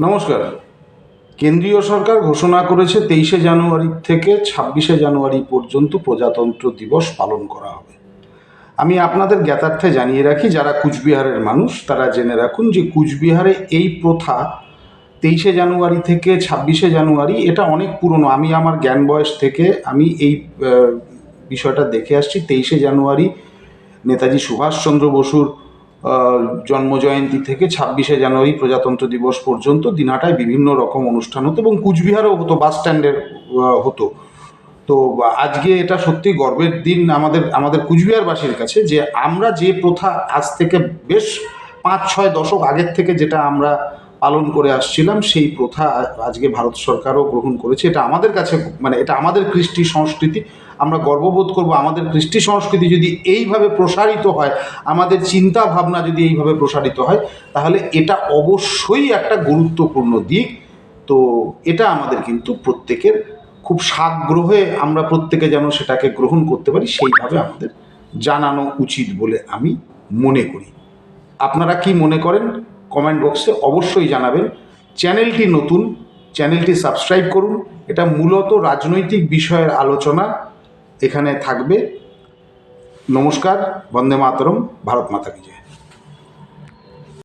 নমস্কার। কেন্দ্রীয় সরকার ঘোষণা করেছে 23শে জানুয়ারি থেকে 26শে জানুয়ারি পর্যন্ত প্রজাতন্ত্র দিবস পালন করা হবে। আমি আপনাদের জ্ঞাতার্থে জানিয়ে রাখি, যারা কুচবিহারের মানুষ তারা জেনে রাখুন যে কুচবিহারে এই প্রথা 23শে জানুয়ারি থেকে 26শে জানুয়ারি এটা অনেক পুরনো। আমি আমার জ্ঞান বয়স থেকে আমি এই বিষয়টা দেখে আসছি। 23শে জানুয়ারি নেতাজি সুভাষচন্দ্র বসুর জন্মজয়ন্তী থেকে 26শে জানুয়ারি প্রজাতন্ত্র দিবস পর্যন্ত দিনহাটায় বিভিন্ন রকম অনুষ্ঠান হতো এবং কুচবিহারেও হতো, বাস স্ট্যান্ডের হতো। তো আজকে এটা সত্যি গর্বের দিন আমাদের কুচবিহারবাসীর কাছে যে আমরা যে প্রথা আজ থেকে বেশ 5-6 দশক আগের থেকে যেটা আমরা পালন করে আসছিলাম, সেই প্রথা আজকে ভারত সরকারও গ্রহণ করেছে। এটা আমাদের কাছে এটা আমাদের কৃষ্টি সংস্কৃতি, আমরা গর্ববোধ করব। আমাদের কৃষ্টি সংস্কৃতি যদি এইভাবে প্রসারিত হয়, আমাদের চিন্তা ভাবনা যদি এইভাবে প্রসারিত হয়, তাহলে এটা অবশ্যই একটা গুরুত্বপূর্ণ দিক। তো এটা আমাদের কিন্তু প্রত্যেকের খুব সাগ্রহে আমরা প্রত্যেকে যেন সেটাকে গ্রহণ করতে পারি, সেইভাবে আমাদের জানানো উচিত বলে আমি মনে করি। আপনারা কি মনে করেন কমেন্ট বক্সে অবশ্যই জানাবেন। চ্যানেলটি নতুন, চ্যানেলটি সাবস্ক্রাইব করুন। এটা মূলত রাজনৈতিক বিষয়ের আলোচনা এখানে থাকবে। নমস্কার, বন্দে মাতরম, ভারত মাতা কি জয়।